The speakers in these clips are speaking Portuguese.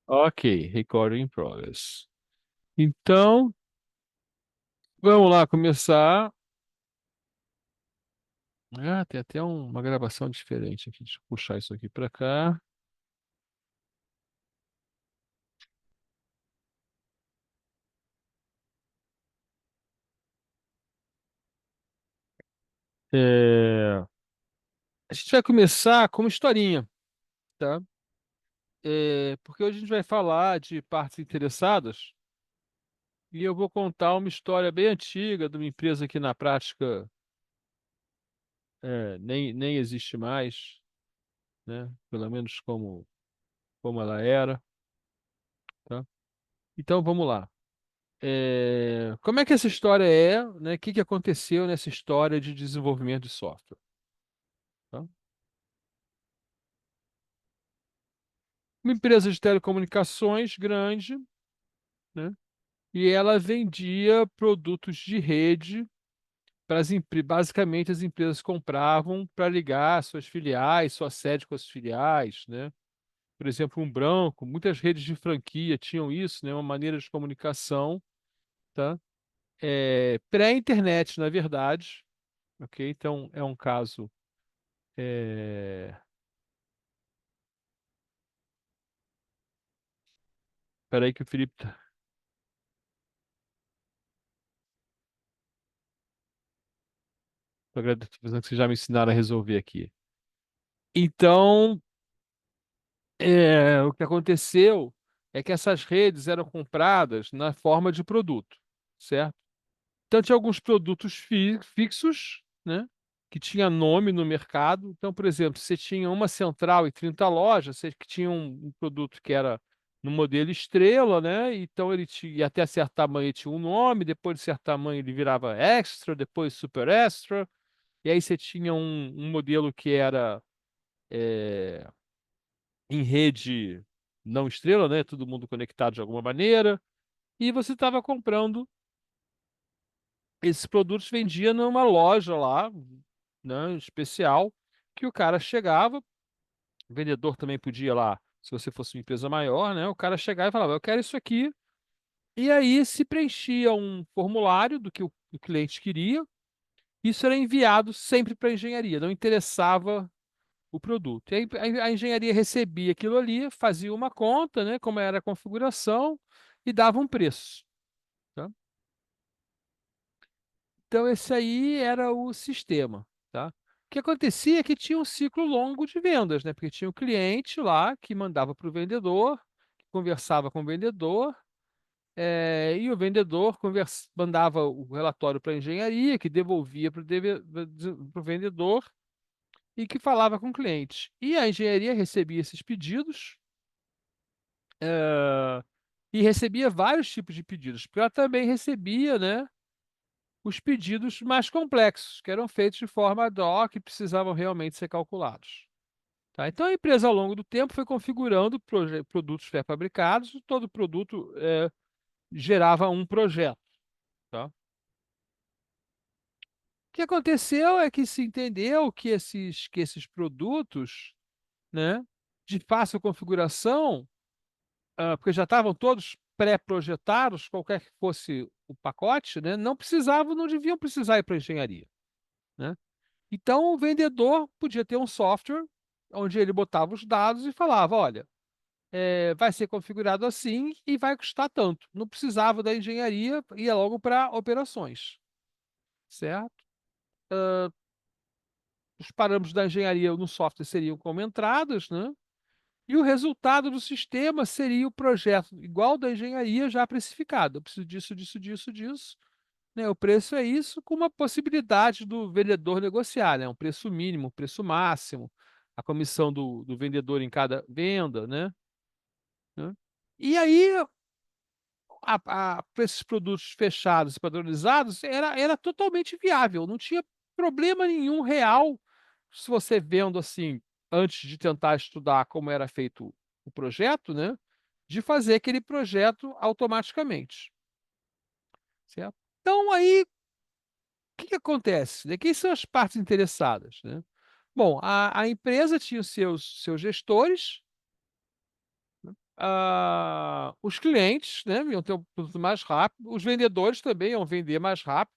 Ok, recording in progress. Então, vamos lá começar. Ah, tem até uma gravação diferente aqui. Deixa eu puxar isso aqui para cá. É, A gente vai começar com uma historinha, tá? Porque hoje a gente vai falar de partes interessadas e eu vou contar uma história bem antiga de uma empresa que na prática nem existe mais, né? Pelo menos como ela era, tá? Então vamos lá. Como é que essa história é, né? O que que aconteceu nessa história de desenvolvimento de software, tá? Uma empresa de telecomunicações grande, né? E ela vendia produtos de rede para basicamente as empresas compravam para ligar suas filiais, sua sede com as filiais, né? Por exemplo, um branco, muitas redes de franquia tinham isso, né? Uma maneira de comunicação, tá? Pré-internet, na verdade, ok? Então é um caso. É... Peraí que o Felipe tô agradecendo que vocês já me ensinaram a resolver aqui. Então, o que aconteceu é que essas redes eram compradas na forma de produto, certo? Então, tinha alguns produtos fixos, né? Que tinha nome no mercado. Então, por exemplo, você tinha uma central e 30 lojas, você que tinha um produto que era no modelo estrela, né? Então, ele tinha, e até certo tamanho ele tinha um nome, depois de certo tamanho ele virava extra, depois super extra. E aí você tinha um modelo que era é, em rede não estrela, né? Todo mundo conectado de alguma maneira. E você estava comprando esses produtos, vendia numa loja lá, né? Especial, que o cara chegava, o vendedor também podia lá, se você fosse uma empresa maior, né? O cara chegava e falava, eu quero isso aqui. E aí se preenchia um formulário do que o cliente queria. Isso era enviado sempre para a engenharia, não interessava o produto. E aí a engenharia recebia aquilo ali, fazia uma conta, né, como era a configuração, e dava um preço, tá? Então, esse aí era o sistema, tá? O que acontecia é que tinha um ciclo longo de vendas, né? Porque tinha o cliente lá que mandava para o vendedor, que conversava com o vendedor, e o vendedor mandava o relatório para a engenharia, que devolvia para o vendedor e que falava com o cliente. E a engenharia recebia esses pedidos, eh, e recebia vários tipos de pedidos, porque ela também recebia, né, os pedidos mais complexos, que eram feitos de forma ad hoc e precisavam realmente ser calculados. Tá? Então a empresa, ao longo do tempo, foi configurando produtos pré-fabricados, e todo produto gerava um projeto. Tá? O que aconteceu é que se entendeu que esses produtos, né, de fácil configuração, porque já estavam todos pré-projetados, qualquer que fosse o pacote, né, não deviam precisar ir para a engenharia, né? Então o vendedor podia ter um software onde ele botava os dados e falava, olha, vai ser configurado assim e vai custar tanto. Não precisava da engenharia, ia logo para operações, certo? Os parâmetros da engenharia no software seriam como entradas, né? E o resultado do sistema seria o projeto igual da engenharia já precificado. Eu preciso disso, disso, disso, disso. Né? O preço é isso, com uma possibilidade do vendedor negociar, né? Um preço mínimo, um preço máximo, a comissão do vendedor em cada venda, né? E aí, para esses produtos fechados e padronizados, era totalmente viável, não tinha problema nenhum real, se você vendo assim, antes de tentar estudar como era feito o projeto, né? De fazer aquele projeto automaticamente, certo? Então, aí, o que que acontece? Né? Quem são as partes interessadas, né? Bom, a empresa tinha os seus gestores, Os clientes, né, iam ter um produto mais rápido, os vendedores também iam vender mais rápido,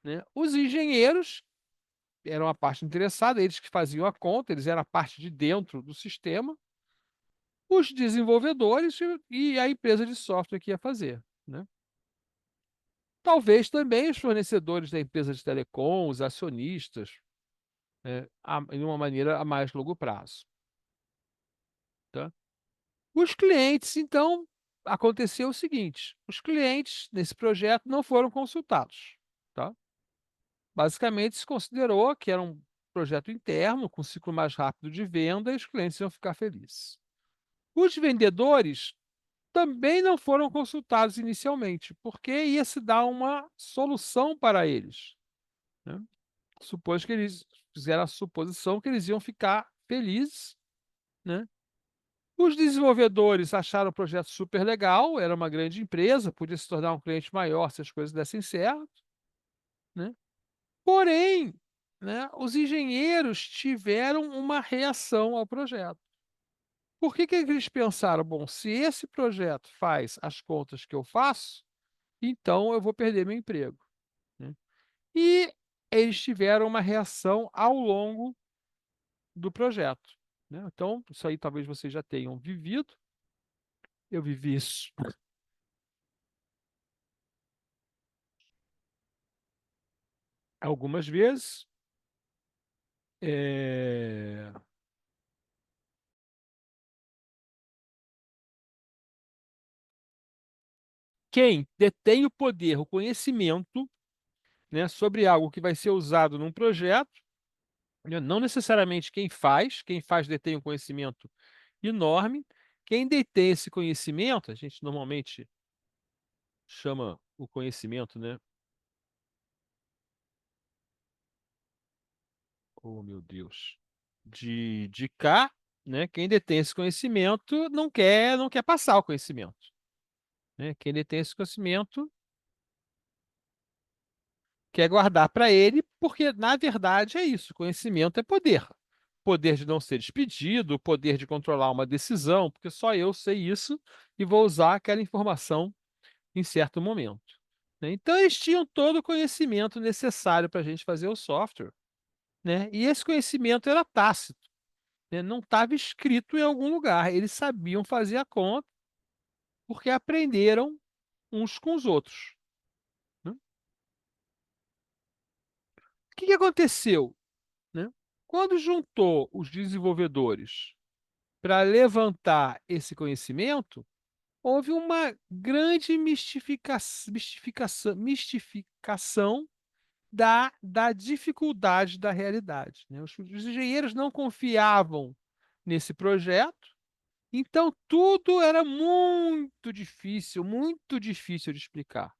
né? Os engenheiros eram a parte interessada, eles que faziam a conta, eles eram a parte de dentro do sistema, os desenvolvedores e a empresa de software que ia fazer, né? Talvez também os fornecedores da empresa de telecom, os acionistas, né, em uma maneira a mais longo prazo, tá? Os clientes, então, aconteceu o seguinte: os clientes nesse projeto não foram consultados, tá? Basicamente, se considerou que era um projeto interno, com ciclo mais rápido de venda, e os clientes iam ficar felizes. Os vendedores também não foram consultados inicialmente, porque ia se dar uma solução para eles, né? Supôs que eles fizeram a suposição que eles iam ficar felizes, né? Os desenvolvedores acharam o projeto super legal, era uma grande empresa, podia se tornar um cliente maior se as coisas dessem certo, né? Porém, né, os engenheiros tiveram uma reação ao projeto. Por que que eles pensaram? Bom, se esse projeto faz as contas que eu faço, então eu vou perder meu emprego, né? E eles tiveram uma reação ao longo do projeto, né? Então, isso aí talvez vocês já tenham vivido. Eu vivi isso algumas vezes. Eh, Quem detém o poder, o conhecimento, né, sobre algo que vai ser usado num projeto, né, não necessariamente quem faz detém um conhecimento enorme. Quem detém esse conhecimento, a gente normalmente chama o conhecimento, né? Oh, meu Deus. De cá, né? Quem detém esse conhecimento não quer passar o conhecimento, né? Quem detém esse conhecimento quer guardar para ele, porque na verdade é isso, conhecimento é poder. Poder de não ser despedido, poder de controlar uma decisão, porque só eu sei isso e vou usar aquela informação em certo momento, né? Então eles tinham todo o conhecimento necessário para a gente fazer o software, né? E esse conhecimento era tácito, né? Não estava escrito em algum lugar. Eles sabiam fazer a conta porque aprenderam uns com os outros, né? O que que aconteceu, né? Quando juntou os desenvolvedores para levantar esse conhecimento, houve uma grande mistificação da dificuldade da realidade, né? Os engenheiros não confiavam nesse projeto, então tudo era muito difícil de explicar,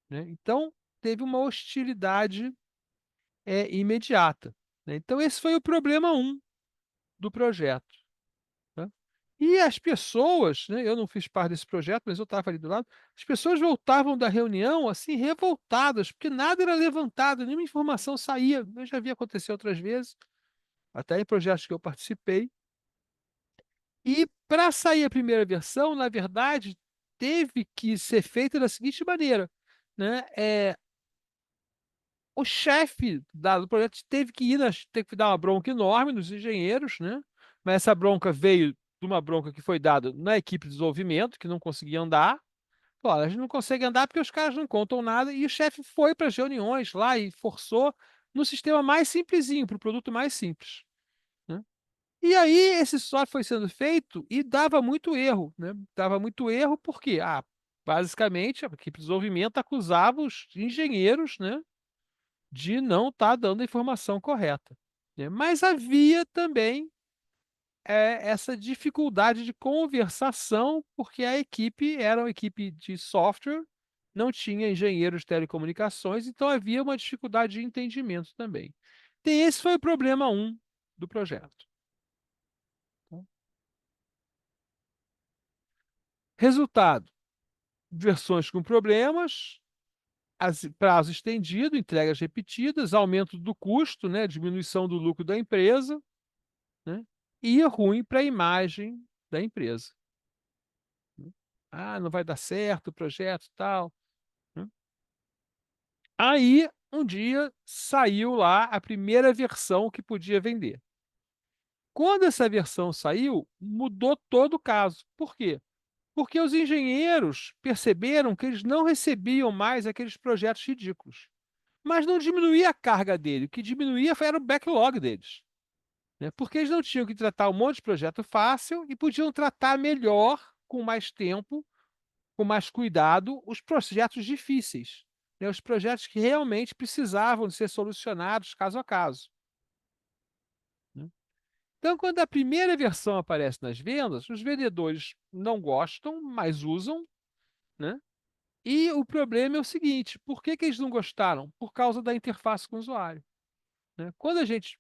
né? Então teve uma hostilidade imediata, né? Então esse foi o problema um do projeto, tá? E as pessoas, né, eu não fiz parte desse projeto, mas eu estava ali do lado, as pessoas voltavam da reunião, assim, revoltadas, porque nada era levantado, nenhuma informação saía. Eu já vi acontecer outras vezes, até em projetos que eu participei. E para sair a primeira versão, na verdade, teve que ser feita da seguinte maneira, né? O chefe do projeto teve que dar uma bronca enorme nos engenheiros, né? Mas essa bronca veio de uma bronca que foi dada na equipe de desenvolvimento, que não conseguia andar. Falou: "Olha, a gente não consegue andar porque os caras não contam nada", e o chefe foi para as reuniões lá e forçou no sistema mais simplesinho, para o produto mais simples, né? E aí esse software foi sendo feito e dava muito erro, né? Dava muito erro porque, basicamente, a equipe de desenvolvimento acusava os engenheiros, né, de não estar dando a informação correta, né? Mas havia também essa dificuldade de conversação, porque a equipe era uma equipe de software, não tinha engenheiros de telecomunicações, então havia uma dificuldade de entendimento também. Então, esse foi o problema um do projeto, tá? Resultado: versões com problemas, prazo estendido, entregas repetidas, aumento do custo, né, diminuição do lucro da empresa, né, e ruim para a imagem da empresa. Ah, não vai dar certo o projeto e tal, né? Aí, um dia, saiu lá a primeira versão que podia vender. Quando essa versão saiu, mudou todo o caso. Por quê? Porque os engenheiros perceberam que eles não recebiam mais aqueles projetos ridículos. Mas não diminuía a carga dele, o que diminuía era o backlog deles, né? Porque eles não tinham que tratar um monte de projeto fácil e podiam tratar melhor, com mais tempo, com mais cuidado, os projetos difíceis, né? Os projetos que realmente precisavam de ser solucionados caso a caso, né? Então, quando a primeira versão aparece nas vendas, os vendedores não gostam, mas usam, né? E o problema é o seguinte: por que que eles não gostaram? Por causa da interface com o usuário, né? Quando a gente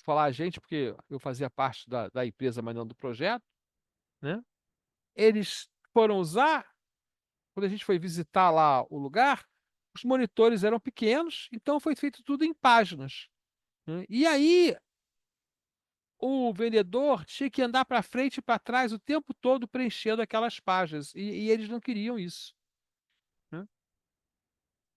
falar a gente, porque eu fazia parte da empresa, mas não do projeto, né? Eles foram usar, quando a gente foi visitar lá o lugar, os monitores eram pequenos, então foi feito tudo em páginas, né? E aí o vendedor tinha que andar para frente e para trás o tempo todo preenchendo aquelas páginas, e eles não queriam isso, né?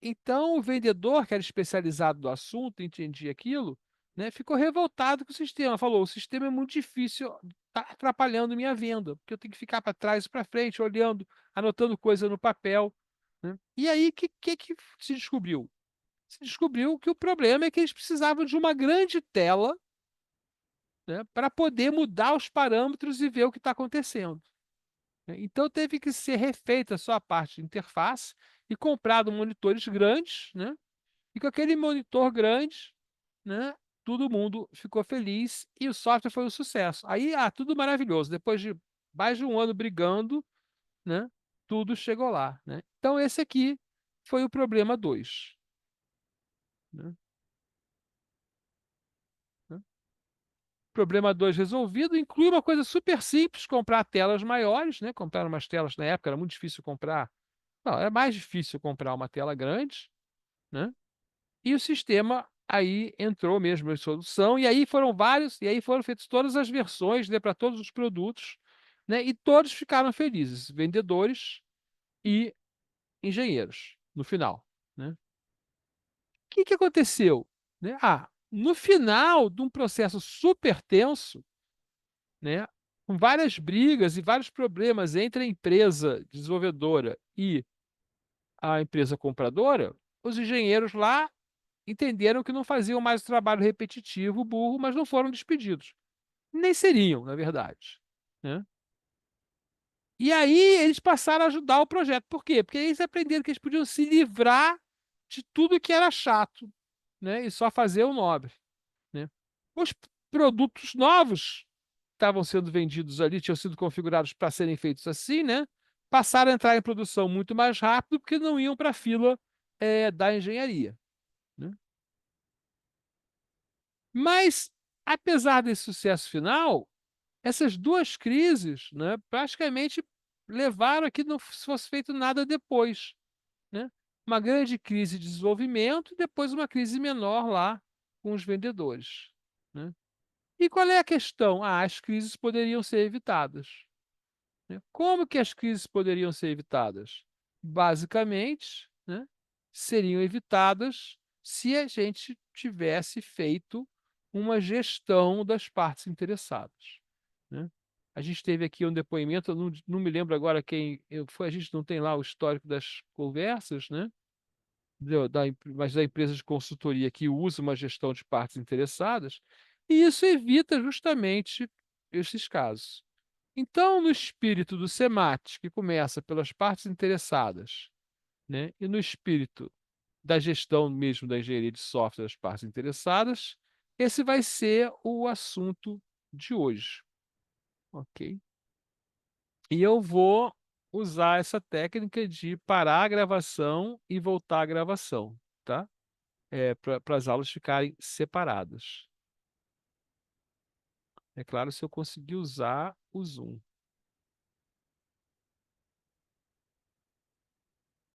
Então o vendedor, que era especializado no assunto, entendia aquilo, né, ficou revoltado com o sistema, falou: "O sistema é muito difícil, está atrapalhando minha venda, porque eu tenho que ficar para trás e para frente, olhando, anotando coisa no papel", né. E aí que se descobriu? Se descobriu que o problema é que eles precisavam de uma grande tela, né, para poder mudar os parâmetros e ver o que está acontecendo, né. Então teve que ser refeita só a parte de interface e comprado monitores grandes, né, e com aquele monitor grande, né, todo mundo ficou feliz e o software foi um sucesso. Aí, tudo maravilhoso. Depois de mais de um ano brigando, né, tudo chegou lá, né. Então esse aqui foi o problema 2, né, né. Problema 2 resolvido, inclui uma coisa super simples: comprar telas maiores, né, comprar umas telas, na época era muito difícil comprar, não, é mais difícil comprar uma tela grande, né. E o sistema aí entrou mesmo em solução, e aí foram feitas todas as versões, né, para todos os produtos, né, e todos ficaram felizes, vendedores e engenheiros, no final, né. O que aconteceu? Né, no final de um processo super tenso, né, com várias brigas e vários problemas entre a empresa desenvolvedora e a empresa compradora, os engenheiros lá entenderam que não faziam mais o trabalho repetitivo, burro, mas não foram despedidos. Nem seriam, na verdade, né. E aí eles passaram a ajudar o projeto. Por quê? Porque eles aprenderam que eles podiam se livrar de tudo que era chato, né, e só fazer o nobre, né. Os produtos novos que estavam sendo vendidos ali, tinham sido configurados para serem feitos assim, né, passaram a entrar em produção muito mais rápido, porque não iam para a fila, da engenharia, né. Mas, apesar desse sucesso final, essas 2 crises, né, praticamente levaram a que não fosse feito nada depois, né. Uma grande crise de desenvolvimento e depois uma crise menor lá com os vendedores, né. E qual é a questão? As crises poderiam ser evitadas, né. Como que as crises poderiam ser evitadas? Basicamente, né, seriam evitadas se a gente tivesse feito uma gestão das partes interessadas, né. A gente teve aqui um depoimento, eu não me lembro agora quem foi, a gente não tem lá o histórico das conversas, né, mas da empresa de consultoria que usa uma gestão de partes interessadas, e isso evita justamente esses casos. Então, no espírito do SEMAT, que começa pelas partes interessadas, né, e no espírito da gestão mesmo da engenharia de software das partes interessadas, esse vai ser o assunto de hoje, ok? E eu vou usar essa técnica de parar a gravação e voltar a gravação, tá? Para as aulas ficarem separadas. É claro, se eu conseguir usar o Zoom.